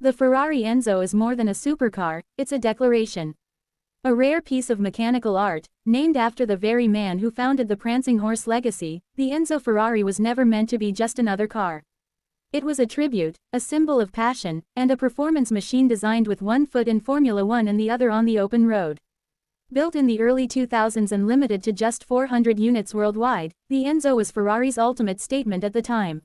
The Ferrari Enzo is more than a supercar, it's a declaration. A rare piece of mechanical art, named after the very man who founded the prancing horse legacy, the Enzo Ferrari was never meant to be just another car. It was a tribute, a symbol of passion, and a performance machine designed with one foot in Formula One and the other on the open road. Built in the early 2000s and limited to just 400 units worldwide, the Enzo was Ferrari's ultimate statement at the time.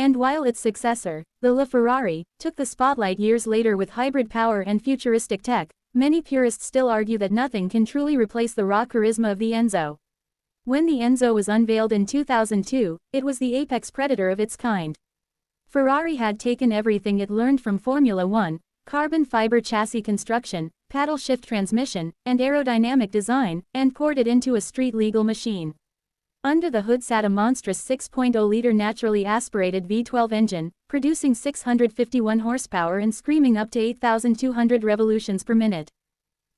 And while its successor, the LaFerrari, took the spotlight years later with hybrid power and futuristic tech, many purists still argue that nothing can truly replace the raw charisma of the Enzo. When the Enzo was unveiled in 2002, it was the apex predator of its kind. Ferrari had taken everything it learned from Formula One, carbon fiber chassis construction, paddle shift transmission, and aerodynamic design, and poured it into a street-legal machine. Under the hood sat a monstrous 6.0-liter naturally aspirated V12 engine, producing 651 horsepower and screaming up to 8,200 revolutions per minute.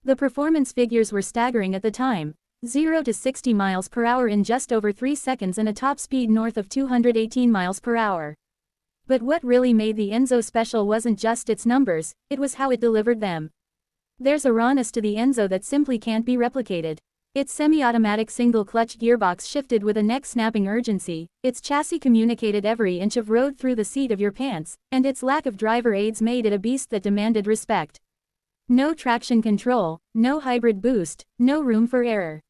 The performance figures were staggering at the time: 0 to 60 miles per hour in just over 3 seconds and a top speed north of 218 miles per hour. But what really made the Enzo special wasn't just its numbers, it was how it delivered them. There's a rawness to the Enzo that simply can't be replicated. Its semi-automatic single-clutch gearbox shifted with a neck-snapping urgency, its chassis communicated every inch of road through the seat of your pants, and its lack of driver aids made it a beast that demanded respect. No traction control, no hybrid boost, no room for error.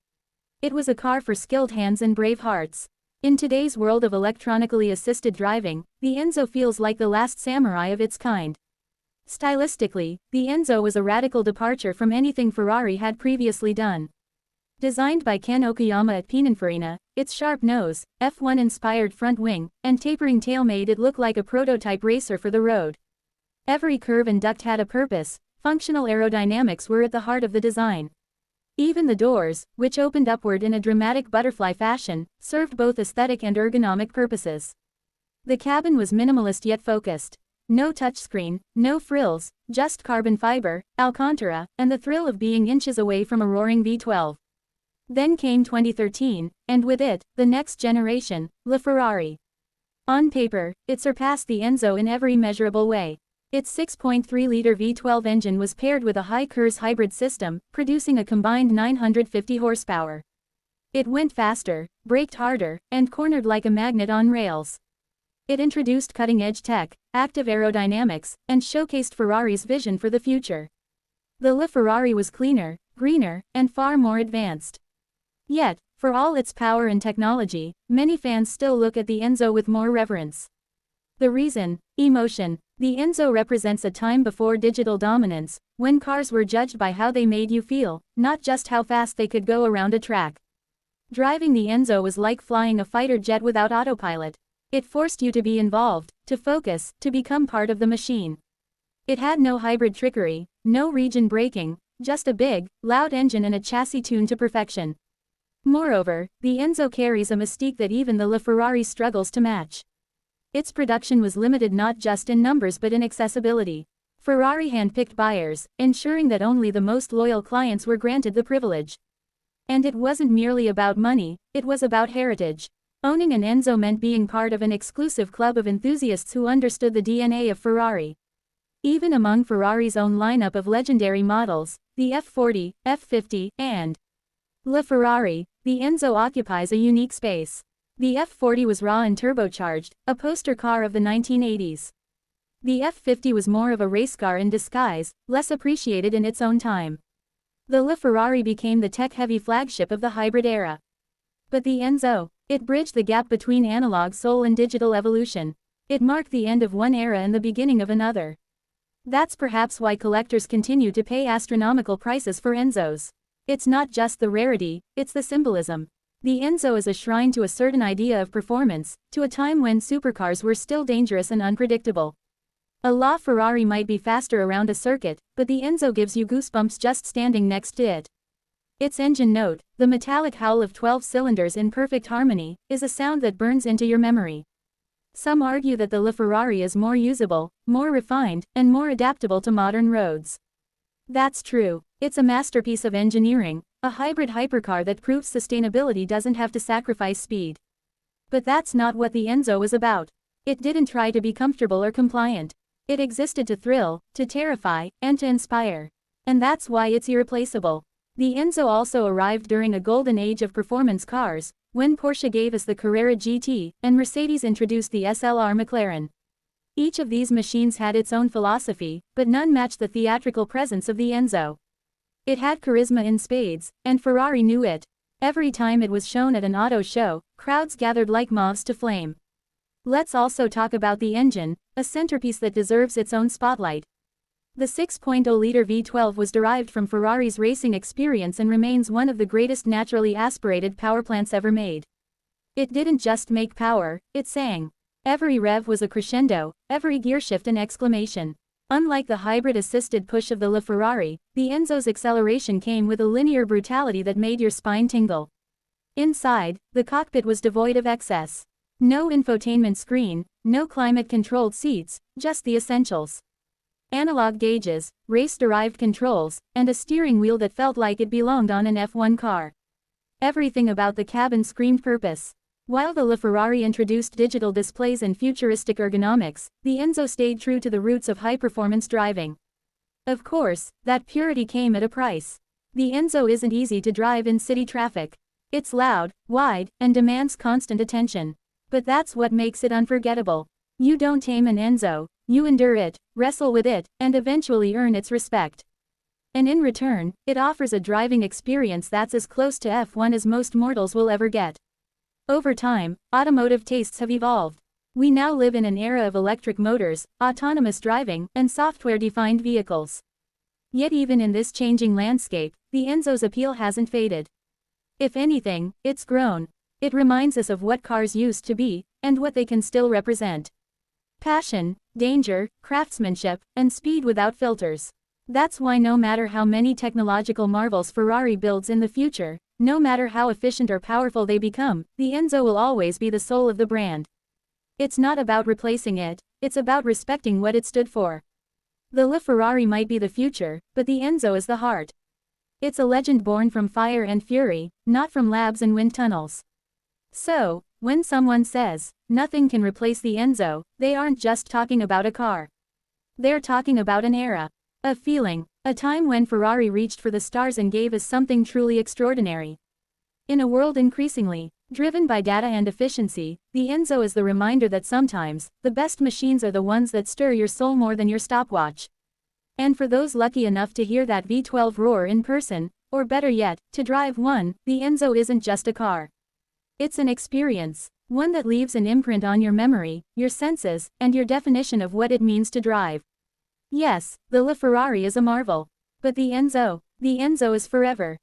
It was a car for skilled hands and brave hearts. In today's world of electronically assisted driving, the Enzo feels like the last samurai of its kind. Stylistically, the Enzo was a radical departure from anything Ferrari had previously done. Designed by Ken Okuyama at Pininfarina, its sharp nose, F1-inspired front wing, and tapering tail made it look like a prototype racer for the road. Every curve and duct had a purpose, functional aerodynamics were at the heart of the design. Even the doors, which opened upward in a dramatic butterfly fashion, served both aesthetic and ergonomic purposes. The cabin was minimalist yet focused. No touchscreen, no frills, just carbon fiber, Alcantara, and the thrill of being inches away from a roaring V12. Then came 2013, and with it, the next generation, LaFerrari. On paper, it surpassed the Enzo in every measurable way. Its 6.3-liter V12 engine was paired with a high-KERS hybrid system, producing a combined 950 horsepower. It went faster, braked harder, and cornered like a magnet on rails. It introduced cutting-edge tech, active aerodynamics, and showcased Ferrari's vision for the future. The LaFerrari was cleaner, greener, and far more advanced. Yet, for all its power and technology, many fans still look at the Enzo with more reverence. The reason? Emotion. The Enzo represents a time before digital dominance, when cars were judged by how they made you feel, not just how fast they could go around a track. Driving the Enzo was like flying a fighter jet without autopilot. It forced you to be involved, to focus, to become part of the machine. It had no hybrid trickery, no region braking, just a big, loud engine and a chassis tuned to perfection. Moreover, the Enzo carries a mystique that even the LaFerrari struggles to match. Its production was limited not just in numbers but in accessibility. Ferrari handpicked buyers, ensuring that only the most loyal clients were granted the privilege. And it wasn't merely about money, it was about heritage. Owning an Enzo meant being part of an exclusive club of enthusiasts who understood the DNA of Ferrari. Even among Ferrari's own lineup of legendary models, the F40, F50, and LaFerrari, the Enzo occupies a unique space. The F40 was raw and turbocharged, a poster car of the 1980s. The F50 was more of a race car in disguise, less appreciated in its own time. The LaFerrari became the tech-heavy flagship of the hybrid era. But the Enzo, it bridged the gap between analog soul and digital evolution. It marked the end of one era and the beginning of another. That's perhaps why collectors continue to pay astronomical prices for Enzos. It's not just the rarity, it's the symbolism. The Enzo is a shrine to a certain idea of performance, to a time when supercars were still dangerous and unpredictable. A LaFerrari might be faster around a circuit, but the Enzo gives you goosebumps just standing next to it. Its engine note, the metallic howl of 12 cylinders in perfect harmony, is a sound that burns into your memory. Some argue that the LaFerrari is more usable, more refined, and more adaptable to modern roads. That's true. It's a masterpiece of engineering, a hybrid hypercar that proves sustainability doesn't have to sacrifice speed. But that's not what the Enzo is about. It didn't try to be comfortable or compliant. It existed to thrill, to terrify, and to inspire. And that's why it's irreplaceable. The Enzo also arrived during a golden age of performance cars, when Porsche gave us the Carrera GT, and Mercedes introduced the SLR McLaren. Each of these machines had its own philosophy, but none matched the theatrical presence of the Enzo. It had charisma in spades, and Ferrari knew it. Every time it was shown at an auto show, crowds gathered like moths to flame. Let's also talk about the engine, a centerpiece that deserves its own spotlight. The 6.0-liter V12 was derived from Ferrari's racing experience and remains one of the greatest naturally aspirated powerplants ever made. It didn't just make power, it sang. Every rev was a crescendo, every gearshift an exclamation. Unlike the hybrid-assisted push of the LaFerrari, the Enzo's acceleration came with a linear brutality that made your spine tingle. Inside, the cockpit was devoid of excess. No infotainment screen, no climate-controlled seats, just the essentials. Analog gauges, race-derived controls, and a steering wheel that felt like it belonged on an F1 car. Everything about the cabin screamed purpose. While the LaFerrari introduced digital displays and futuristic ergonomics, the Enzo stayed true to the roots of high-performance driving. Of course, that purity came at a price. The Enzo isn't easy to drive in city traffic. It's loud, wide, and demands constant attention. But that's what makes it unforgettable. You don't tame an Enzo, you endure it, wrestle with it, and eventually earn its respect. And in return, it offers a driving experience that's as close to F1 as most mortals will ever get. Over time, automotive tastes have evolved. We now live in an era of electric motors, autonomous driving, and software-defined vehicles. Yet even in this changing landscape, the Enzo's appeal hasn't faded. If anything, it's grown. It reminds us of what cars used to be, and what they can still represent. Passion, danger, craftsmanship, and speed without filters. That's why no matter how many technological marvels Ferrari builds in the future, no matter how efficient or powerful they become, the Enzo will always be the soul of the brand. It's not about replacing it, it's about respecting what it stood for. The LaFerrari might be the future, but the Enzo is the heart. It's a legend born from fire and fury, not from labs and wind tunnels. So, when someone says, nothing can replace the Enzo, they aren't just talking about a car. They're talking about an era. A feeling. A time when Ferrari reached for the stars and gave us something truly extraordinary. In a world increasingly driven by data and efficiency, the Enzo is the reminder that sometimes, the best machines are the ones that stir your soul more than your stopwatch. And for those lucky enough to hear that V12 roar in person, or better yet, to drive one, the Enzo isn't just a car. It's an experience, one that leaves an imprint on your memory, your senses, and your definition of what it means to drive. Yes, the LaFerrari is a marvel. But the Enzo is forever.